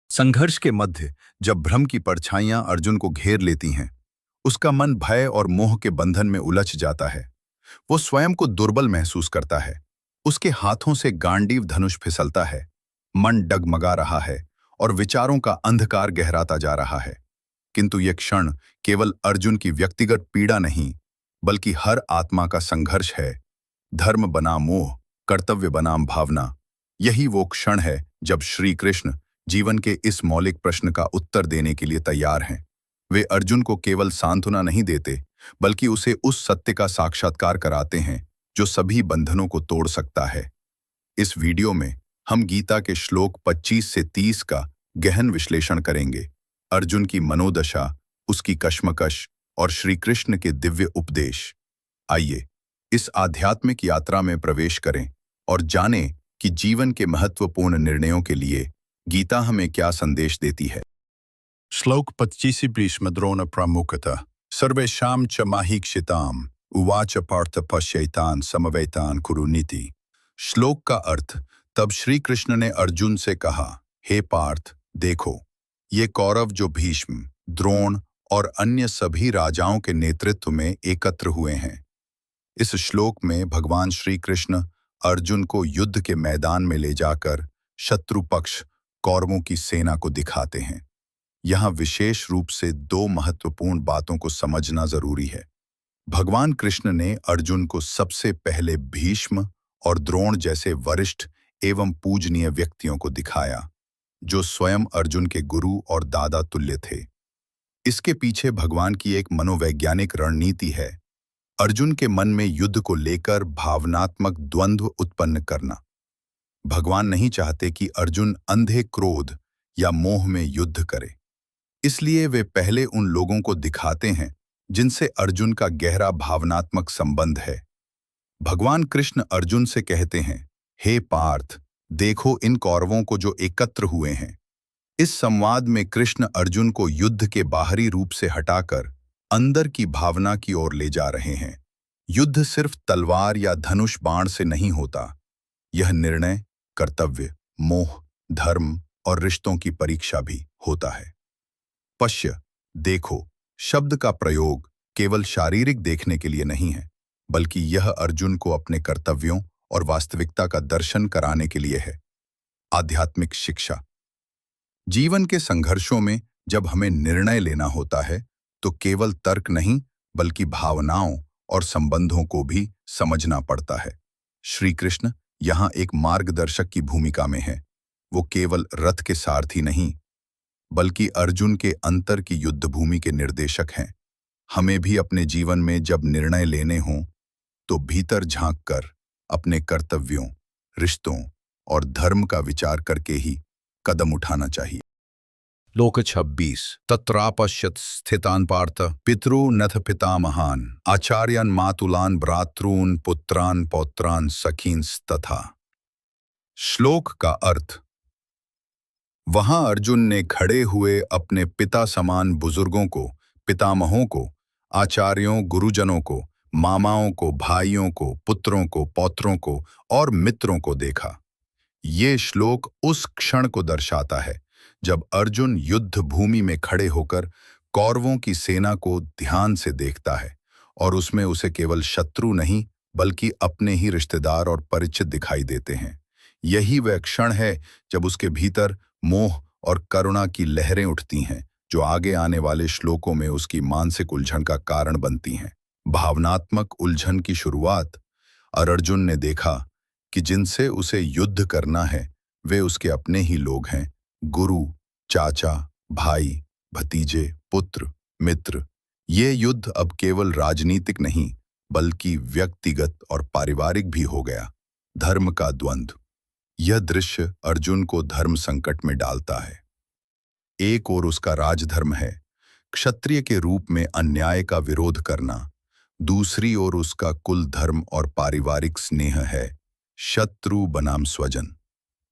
संघर्ष के मध्य जब भ्रम की परछाइयां अर्जुन को घेर लेती हैं, उसका मन भय और मोह के बंधन में उलझ जाता है। वो स्वयं को दुर्बल महसूस करता है। उसके हाथों से गांडीव धनुष फिसलता है। मन डगमगा रहा है और विचारों का अंधकार गहराता जा रहा है। किंतु यह क्षण केवल अर्जुन की व्यक्तिगत पीड़ा नहीं, बल्कि हर आत्मा का संघर्ष है। धर्म बनाम मोह, कर्तव्य बनाम भावना। यही वो क्षण है जब श्री कृष्ण जीवन के इस मौलिक प्रश्न का उत्तर देने के लिए तैयार हैं। वे अर्जुन को केवल सांत्वना नहीं देते, बल्कि उसे उस सत्य का साक्षात्कार कराते हैं जो सभी बंधनों को तोड़ सकता है। इस वीडियो में हम गीता के श्लोक 25 से 30 का गहन विश्लेषण करेंगे। अर्जुन की मनोदशा, उसकी कश्मकश और श्री कृष्ण के दिव्य उपदेश। आइए इस आध्यात्मिक यात्रा में प्रवेश करें और जानें कि जीवन के महत्वपूर्ण निर्णयों के लिए गीता हमें क्या संदेश देती है। श्लोक 25 भीष्मद्रोण प्रमुखतः सर्वेषां च माहीक्षिताम् उवाच पार्थ पश्यैतान् समवेतान् कुरुनीति। श्लोक का अर्थ। तब श्री कृष्ण ने अर्जुन से कहा, हे पार्थ, देखो, ये कौरव जो भीष्म, द्रोण और अन्य सभी राजाओं के नेतृत्व में एकत्र हुए हैं। इस श्लोक में भगवान श्री कृष्ण अर्जुन को युद्ध के मैदान में ले जाकर शत्रु पक्ष कौरवों की सेना को दिखाते हैं। यहाँ विशेष रूप से दो महत्वपूर्ण बातों को समझना जरूरी है। भगवान कृष्ण ने अर्जुन को सबसे पहले भीष्म और द्रोण जैसे वरिष्ठ एवं पूजनीय व्यक्तियों को दिखाया, जो स्वयं अर्जुन के गुरु और दादा तुल्य थे। इसके पीछे भगवान की एक मनोवैज्ञानिक रणनीति है। अर्जुन के मन में युद्ध को लेकर भावनात्मक द्वंद्व उत्पन्न करना। भगवान नहीं चाहते कि अर्जुन अंधे क्रोध या मोह में युद्ध करे। इसलिए वे पहले उन लोगों को दिखाते हैं जिनसे अर्जुन का गहरा भावनात्मक संबंध है। भगवान कृष्ण अर्जुन से कहते हैं, हे पार्थ, देखो इन कौरवों को जो एकत्र हुए हैं। इस संवाद में कृष्ण अर्जुन को युद्ध के बाहरी रूप से हटाकर अंदर की भावना की ओर ले जा रहे हैं। युद्ध सिर्फ तलवार या धनुष बाण से नहीं होता। यह निर्णय, कर्तव्य, मोह, धर्म और रिश्तों की परीक्षा भी होता है। पश्य, देखो, शब्द का प्रयोग केवल शारीरिक देखने के लिए नहीं है, बल्कि यह अर्जुन को अपने कर्तव्यों और वास्तविकता का दर्शन कराने के लिए है। आध्यात्मिक शिक्षा। जीवन के संघर्षों में जब हमें निर्णय लेना होता है, तो केवल तर्क नहीं, बल्कि भावनाओं और संबंधों को भी समझना पड़ता है। श्री कृष्ण यहाँ एक मार्गदर्शक की भूमिका में है। वो केवल रथ के सारथी नहीं, बल्कि अर्जुन के अंतर की युद्ध भूमि के निर्देशक हैं। हमें भी अपने जीवन में जब निर्णय लेने हों, तो भीतर झांककर अपने कर्तव्यों, रिश्तों और धर्म का विचार करके ही कदम उठाना चाहिए। श्लोक 26 तत्रापश्यत स्थितान् पार्थ पितॄनथ पितामहान् आचार्यान् मातुलान् भ्रातॄन् पुत्रान् पौत्रान् सखींस्तथा। श्लोक का अर्थ। वहां अर्जुन ने खड़े हुए अपने पिता समान बुजुर्गों को, पितामहों को, आचार्यों, गुरुजनों को, मामाओं को, भाइयों को, पुत्रों को, पौत्रों को और मित्रों को देखा। ये श्लोक उस क्षण को दर्शाता है जब अर्जुन युद्ध भूमि में खड़े होकर कौरवों की सेना को ध्यान से देखता है और उसमें उसे केवल शत्रु नहीं, बल्कि अपने ही रिश्तेदार और परिचित दिखाई देते हैं। यही वह क्षण है जब उसके भीतर मोह और करुणा की लहरें उठती हैं, जो आगे आने वाले श्लोकों में उसकी मानसिक उलझन का कारण बनती हैं। भावनात्मक उलझन की शुरुआत। अर्जुन ने देखा कि जिनसे उसे युद्ध करना है, वे उसके अपने ही लोग हैं। गुरु, चाचा, भाई, भतीजे, पुत्र, मित्र। ये युद्ध अब केवल राजनीतिक नहीं, बल्कि व्यक्तिगत और पारिवारिक भी हो गया। धर्म का द्वंद्व। यह दृश्य अर्जुन को धर्म संकट में डालता है। एक ओर उसका राजधर्म है, क्षत्रिय के रूप में अन्याय का विरोध करना। दूसरी ओर उसका कुल धर्म और पारिवारिक स्नेह है, शत्रु बनाम स्वजन।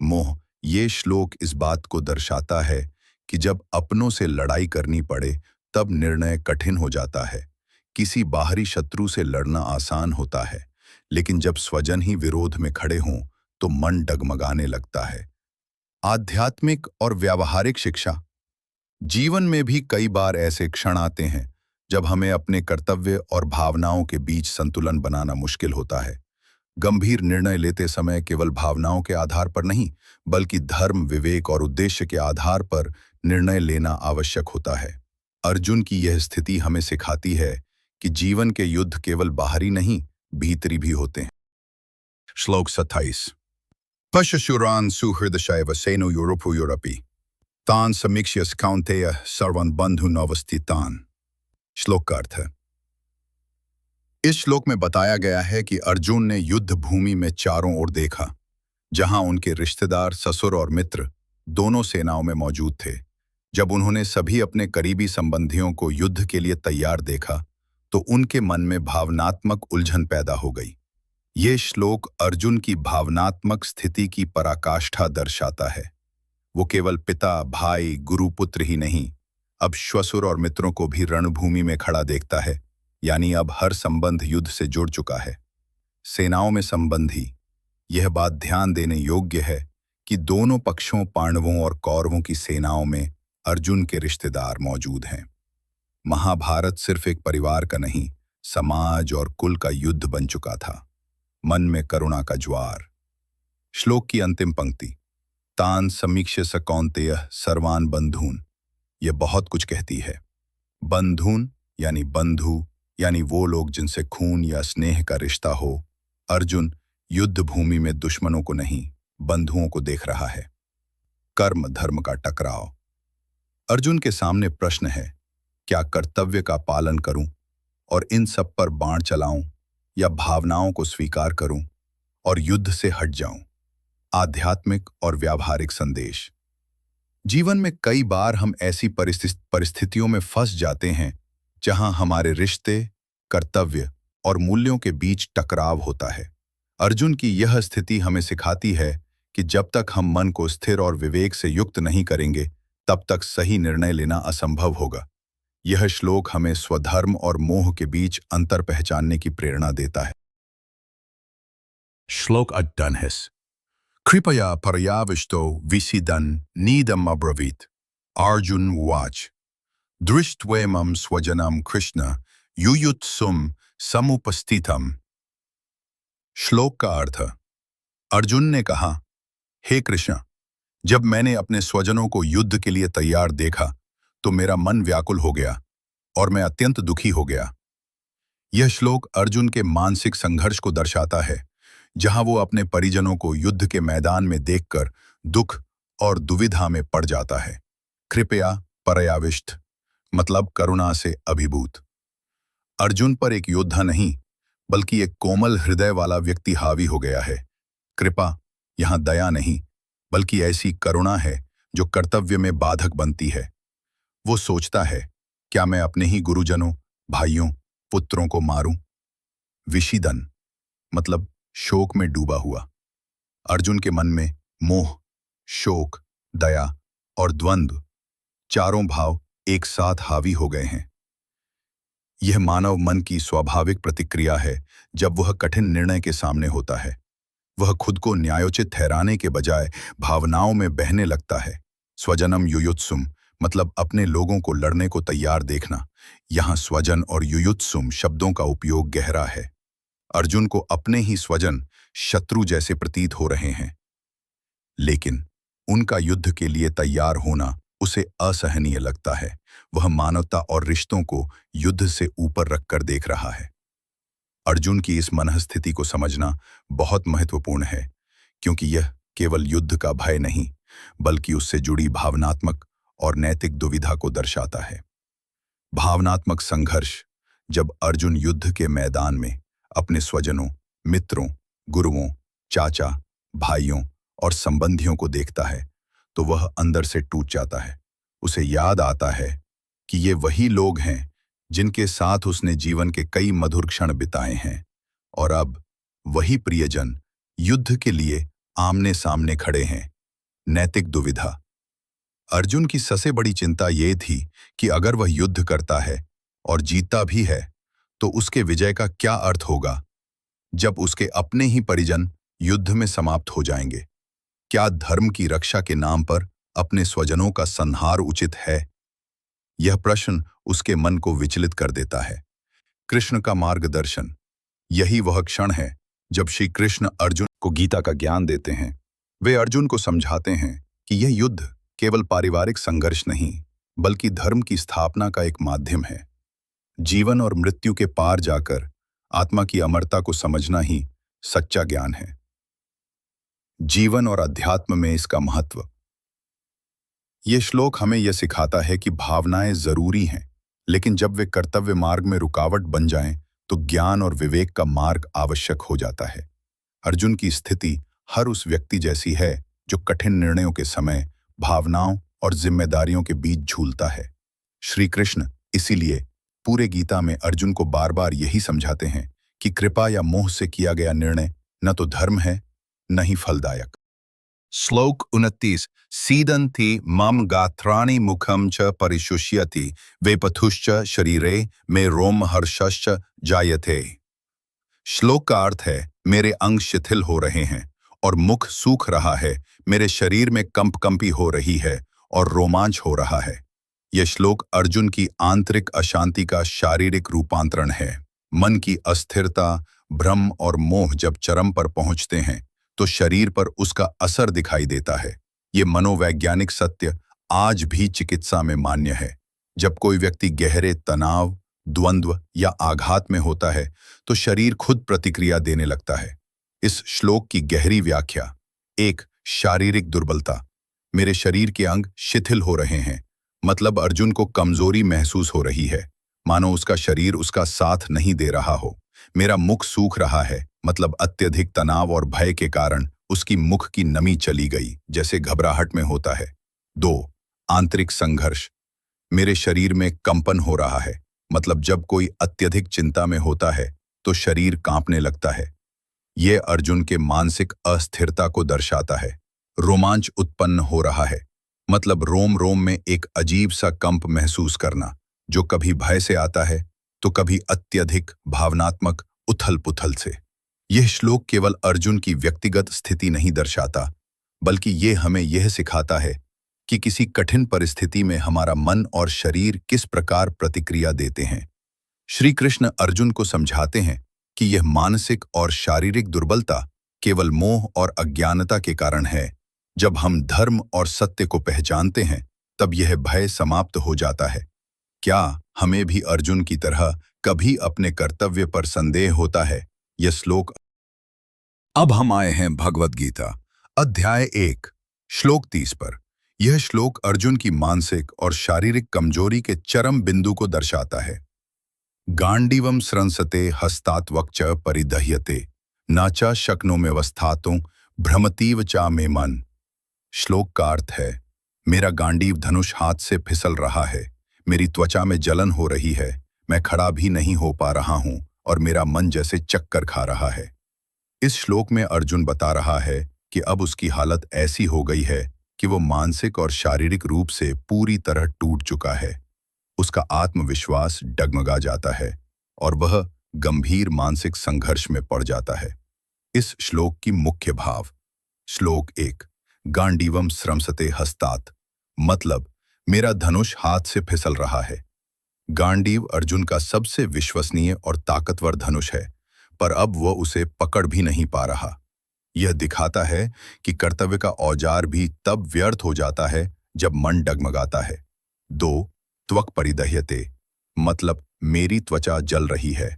मोह। ये श्लोक इस बात को दर्शाता है कि जब अपनों से लड़ाई करनी पड़े, तब निर्णय कठिन हो जाता है। किसी बाहरी शत्रु से लड़ना आसान होता है, लेकिन जब स्वजन ही विरोध में खड़े हों, तो मन डगमगाने लगता है। आध्यात्मिक और व्यावहारिक शिक्षा। जीवन में भी कई बार ऐसे क्षण आते हैं जब हमें अपने कर्तव्य और भावनाओं के बीच संतुलन बनाना मुश्किल होता है। गंभीर निर्णय लेते समय केवल भावनाओं के आधार पर नहीं, बल्कि धर्म, विवेक और उद्देश्य के आधार पर निर्णय लेना आवश्यक होता है। अर्जुन की यह स्थिति हमें सिखाती है कि जीवन के युद्ध केवल बाहरी नहीं, भीतरी भी होते हैं। श्लोक 27। पश्यशुरान सुहृदशैव सेनो यूरोपी तान समीक्ष्य कौन्तेय सर्वन बंधुन अवस्थितान। श्लोक का अर्थ है, इस श्लोक में बताया गया है कि अर्जुन ने युद्ध भूमि में चारों ओर देखा, जहां उनके रिश्तेदार, ससुर और मित्र दोनों सेनाओं में मौजूद थे। जब उन्होंने सभी अपने करीबी संबंधियों को युद्ध के लिए तैयार देखा, तो उनके मन में भावनात्मक उलझन पैदा हो गई। ये श्लोक अर्जुन की भावनात्मक स्थिति की पराकाष्ठा दर्शाता है। वो केवल पिता, भाई, गुरु, पुत्र ही नहीं, अब श्वसुर और मित्रों को भी रणभूमि में खड़ा देखता है। यानी अब हर संबंध युद्ध से जुड़ चुका है। सेनाओं में संबंधी, यह बात ध्यान देने योग्य है कि दोनों पक्षों, पांडवों और कौरवों की सेनाओं में अर्जुन के रिश्तेदार मौजूद हैं। महाभारत सिर्फ एक परिवार का नहीं, समाज और कुल का युद्ध बन चुका था। मन में करुणा का ज्वार। श्लोक की अंतिम पंक्ति, तान समीक्ष्य स कौन्तेय सर्वान बंधून, यह बहुत कुछ कहती है। बंधून यानी बंधु, यानी वो लोग जिनसे खून या स्नेह का रिश्ता हो। अर्जुन युद्ध भूमि में दुश्मनों को नहीं, बंधुओं को देख रहा है। कर्म धर्म का टकराव। अर्जुन के सामने प्रश्न है, क्या कर्तव्य का पालन करूं और इन सब पर बाण चलाऊं, या भावनाओं को स्वीकार करूं और युद्ध से हट जाऊं। आध्यात्मिक और व्यावहारिक संदेश। जीवन में कई बार हम ऐसी परिस्थितियों में फंस जाते हैं जहां हमारे रिश्ते, कर्तव्य और मूल्यों के बीच टकराव होता है। अर्जुन की यह स्थिति हमें सिखाती है कि जब तक हम मन को स्थिर और विवेक से युक्त नहीं करेंगे, तब तक सही निर्णय लेना असंभव होगा। यह श्लोक हमें स्वधर्म और मोह के बीच अंतर पहचानने की प्रेरणा देता है। श्लोक 28। कृपया पर्याविष्टो विसीदन् नीदम् अब्रवीत्। अर्जुन उवाच दृष्ट्वेमं स्वजनं कृष्ण युयुत्सुं समुपस्थितम्। श्लोक का अर्थ, अर्जुन ने कहा, हे कृष्ण, जब मैंने अपने स्वजनों को युद्ध के लिए तैयार देखा तो मेरा मन व्याकुल हो गया और मैं अत्यंत दुखी हो गया। यह श्लोक अर्जुन के मानसिक संघर्ष को दर्शाता है, जहां वो अपने परिजनों को युद्ध के मैदान में देखकर दुख और दुविधा में पड़ जाता है। कृपया पर्याविष्ट मतलब करुणा से अभिभूत। अर्जुन पर एक योद्धा नहीं, बल्कि एक कोमल हृदय वाला व्यक्ति हावी हो गया है। कृपा यहां दया नहीं, बल्कि ऐसी करुणा है जो कर्तव्य में बाधक बनती है। वो सोचता है, क्या मैं अपने ही गुरुजनों, भाइयों, पुत्रों को मारूं? विषीदन मतलब शोक में डूबा हुआ। अर्जुन के मन में मोह, शोक, दया और द्वंद्व, चारों भाव एक साथ हावी हो गए हैं। यह मानव मन की स्वाभाविक प्रतिक्रिया है जब वह कठिन निर्णय के सामने होता है। वह खुद को न्यायोचित ठहराने के बजाय भावनाओं में बहने लगता है। स्वजनम युयुत्सुम मतलब अपने लोगों को लड़ने को तैयार देखना। यहाँ स्वजन और युयुत्सुम शब्दों का उपयोग गहरा है। अर्जुन को अपने ही स्वजन शत्रु जैसे प्रतीत हो रहे हैं, लेकिन उनका युद्ध के लिए तैयार होना उसे असहनीय लगता है। वह मानवता और रिश्तों को युद्ध से ऊपर रखकर देख रहा है। अर्जुन की इस मनःस्थिति को समझना बहुत महत्वपूर्ण है, क्योंकि यह केवल युद्ध का भय नहीं, बल्कि उससे जुड़ी भावनात्मक और नैतिक दुविधा को दर्शाता है। भावनात्मक संघर्ष। जब अर्जुन युद्ध के मैदान में अपने स्वजनों, मित्रों, गुरुओं, चाचा, भाइयों और संबंधियों को देखता है, तो वह अंदर से टूट जाता है। उसे याद आता है कि ये वही लोग हैं जिनके साथ उसने जीवन के कई मधुर क्षण बिताए हैं, और अब वही प्रियजन युद्ध के लिए आमने सामने खड़े हैं। नैतिक दुविधा। अर्जुन की सबसे बड़ी चिंता ये थी कि अगर वह युद्ध करता है और जीतता भी है, तो उसके विजय का क्या अर्थ होगा जब उसके अपने ही परिजन युद्ध में समाप्त हो जाएंगे। क्या धर्म की रक्षा के नाम पर अपने स्वजनों का संहार उचित है? यह प्रश्न उसके मन को विचलित कर देता है। कृष्ण का मार्गदर्शन। यही वह क्षण है जब श्री कृष्ण अर्जुन को गीता का ज्ञान देते हैं। वे अर्जुन को समझाते हैं कि यह युद्ध केवल पारिवारिक संघर्ष नहीं, बल्कि धर्म की स्थापना का एक माध्यम है। जीवन और मृत्यु के पार जाकर आत्मा की अमरता को समझना ही सच्चा ज्ञान है। जीवन और अध्यात्म में इसका महत्व। यह श्लोक हमें यह सिखाता है कि भावनाएं जरूरी हैं, लेकिन जब वे कर्तव्य मार्ग में रुकावट बन जाएं, तो ज्ञान और विवेक का मार्ग आवश्यक हो जाता है। अर्जुन की स्थिति हर उस व्यक्ति जैसी है जो कठिन निर्णयों के समय भावनाओं और जिम्मेदारियों के बीच झूलता है। श्री कृष्ण इसीलिए पूरे गीता में अर्जुन को बार बार यही समझाते हैं कि कृपा या मोह से किया गया निर्णय न तो धर्म है, न ही फलदायक। श्लोक 29। सीदन्ति मम गात्राणि मुखम च परिशुष्यति वेपथुश्च शरीरे में रोमहर्षश्च जायते। श्लोक का अर्थ है, मेरे अंग शिथिल हो रहे हैं और मुख सूख रहा है, मेरे शरीर में कंपकंपी हो रही है और रोमांच हो रहा है। यह श्लोक अर्जुन की आंतरिक अशांति का शारीरिक रूपांतरण है। मन की अस्थिरता, भ्रम और मोह जब चरम पर पहुंचते हैं तो शरीर पर उसका असर दिखाई देता है। ये मनोवैज्ञानिक सत्य आज भी चिकित्सा में मान्य है। जब कोई व्यक्ति गहरे तनाव, द्वंद्व या आघात में होता है तो शरीर खुद प्रतिक्रिया देने लगता है। इस श्लोक की गहरी व्याख्या। 1. शारीरिक दुर्बलता। मेरे शरीर के अंग शिथिल हो रहे हैं, मतलब अर्जुन को कमजोरी महसूस हो रही है, मानो उसका शरीर उसका साथ नहीं दे रहा हो। मेरा मुख सूख रहा है, मतलब अत्यधिक तनाव और भय के कारण उसकी मुख की नमी चली गई, जैसे घबराहट में होता है। 2. आंतरिक संघर्ष। मेरे शरीर में कंपन हो रहा है, मतलब जब कोई अत्यधिक चिंता में होता है तो शरीर कांपने लगता है। यह अर्जुन के मानसिक अस्थिरता को दर्शाता है। रोमांच उत्पन्न हो रहा है, मतलब रोम रोम में एक अजीब सा कंप महसूस करना, जो कभी भय से आता है तो कभी अत्यधिक भावनात्मक उथल-पुथल से। यह श्लोक केवल अर्जुन की व्यक्तिगत स्थिति नहीं दर्शाता, बल्कि यह हमें यह सिखाता है कि किसी कठिन परिस्थिति में हमारा मन और शरीर किस प्रकार प्रतिक्रिया देते हैं। श्री कृष्ण अर्जुन को समझाते हैं कि यह मानसिक और शारीरिक दुर्बलता केवल मोह और अज्ञानता के कारण है। जब हम धर्म और सत्य को पहचानते हैं, तब यह भय समाप्त हो जाता है। क्या हमें भी अर्जुन की तरह कभी अपने कर्तव्य पर संदेह होता है? यह श्लोक। अब हम आए हैं भगवद गीता, अध्याय 1, श्लोक 30 पर। यह श्लोक अर्जुन की मानसिक और शारीरिक कमजोरी के चरम बिंदु को दर्शाता है। गांडीवम स्रंसते हस्तात्वक्च परिदह्यते न च शक्नोम्यवस्थातुं भ्रमतीव चा मे मन। श्लोक का अर्थ है, मेरा गांडीव धनुष हाथ से फिसल रहा है, मेरी त्वचा में जलन हो रही है, मैं खड़ा भी नहीं हो पा रहा हूं और मेरा मन जैसे चक्कर खा रहा है। इस श्लोक में अर्जुन बता रहा है कि अब उसकी हालत ऐसी हो गई है कि वो मानसिक और शारीरिक रूप से पूरी तरह टूट चुका है। उसका आत्मविश्वास डगमगा जाता है और वह गंभीर मानसिक संघर्ष में पड़ जाता है। इस श्लोक की मुख्य भाव। श्लोक 1, गांडीवम स्रंसते हस्तात, मतलब मेरा धनुष हाथ से फिसल रहा है। गांडीव अर्जुन का सबसे विश्वसनीय और ताकतवर धनुष है, पर अब वह उसे पकड़ भी नहीं पा रहा। यह दिखाता है कि कर्तव्य का औजार भी तब व्यर्थ हो जाता है जब मन डगमगाता है। 2, त्वक परिदह्यते, मतलब मेरी त्वचा जल रही है।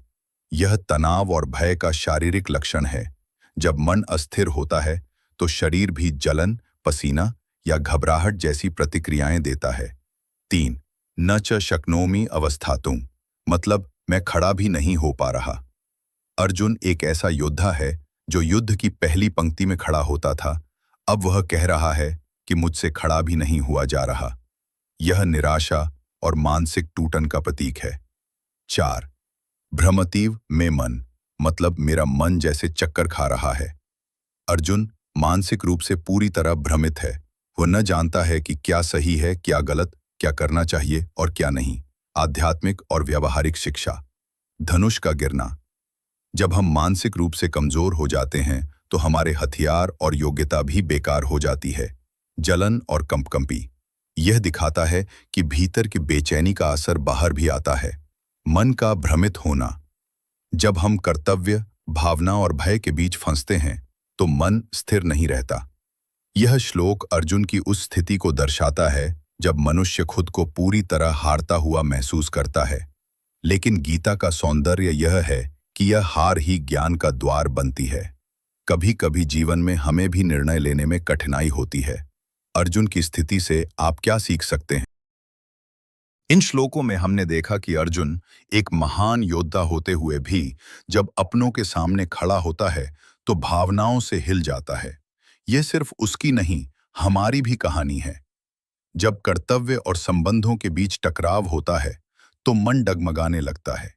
यह तनाव और भय का शारीरिक लक्षण है। जब मन अस्थिर होता है तो शरीर भी जलन, पसीना या घबराहट जैसी प्रतिक्रियाएं देता है। 3, न च शक्नोमि अवस्थातुं, मतलब मैं खड़ा भी नहीं हो पा रहा। अर्जुन एक ऐसा योद्धा है जो युद्ध की पहली पंक्ति में खड़ा होता था, अब वह कह रहा है कि मुझसे खड़ा भी नहीं हुआ जा रहा। यह निराशा और मानसिक टूटन का प्रतीक है। 4, भ्रमतीव में मन, मतलब मेरा मन जैसे चक्कर खा रहा है। अर्जुन मानसिक रूप से पूरी तरह भ्रमित है। वह न जानता है कि क्या सही है, क्या गलत, क्या करना चाहिए और क्या नहीं। आध्यात्मिक और व्यावहारिक शिक्षा। धनुष का गिरना। जब हम मानसिक रूप से कमजोर हो जाते हैं तो हमारे हथियार और योग्यता भी बेकार हो जाती है। जलन और कंपकंपी यह दिखाता है कि भीतर की बेचैनी का असर बाहर भी आता है। मन का भ्रमित होना जब हम कर्तव्य, भावना और भय के बीच फंसते हैं तो मन स्थिर नहीं रहता। यह श्लोक अर्जुन की उस स्थिति को दर्शाता है जब मनुष्य खुद को पूरी तरह हारता हुआ महसूस करता है। लेकिन गीता का सौंदर्य यह है कि यह हार ही ज्ञान का द्वार बनती है। कभी कभी जीवन में हमें भी निर्णय लेने में कठिनाई होती है। अर्जुन की स्थिति से आप क्या सीख सकते हैं? इन श्लोकों में हमने देखा कि अर्जुन एक महान योद्धा होते हुए भी जब अपनों के सामने खड़ा होता है तो भावनाओं से हिल जाता है। यह सिर्फ उसकी नहीं, हमारी भी कहानी है। जब कर्तव्य और संबंधों के बीच टकराव होता है तो मन डगमगाने लगता है।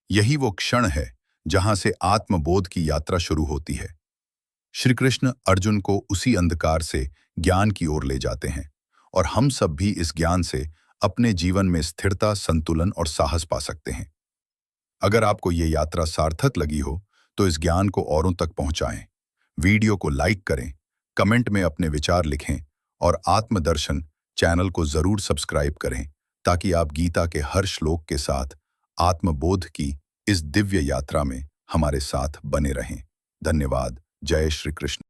यही वो क्षण है जहां से आत्मबोध की यात्रा शुरू होती है। श्री कृष्ण अर्जुन को उसी अंधकार से ज्ञान की ओर ले जाते हैं और हम सब भी इस ज्ञान से अपने जीवन में स्थिरता, संतुलन और साहस पा सकते हैं। अगर आपको ये यात्रा सार्थक लगी हो तो इस ज्ञान को औरों तक पहुंचाएं। वीडियो को लाइक करें, कमेंट में अपने विचार लिखें और आत्मदर्शन चैनल को जरूर सब्सक्राइब करें ताकि आप गीता के हर श्लोक के साथ आत्मबोध की इस दिव्य यात्रा में हमारे साथ बने रहें। धन्यवाद। जय श्री कृष्ण।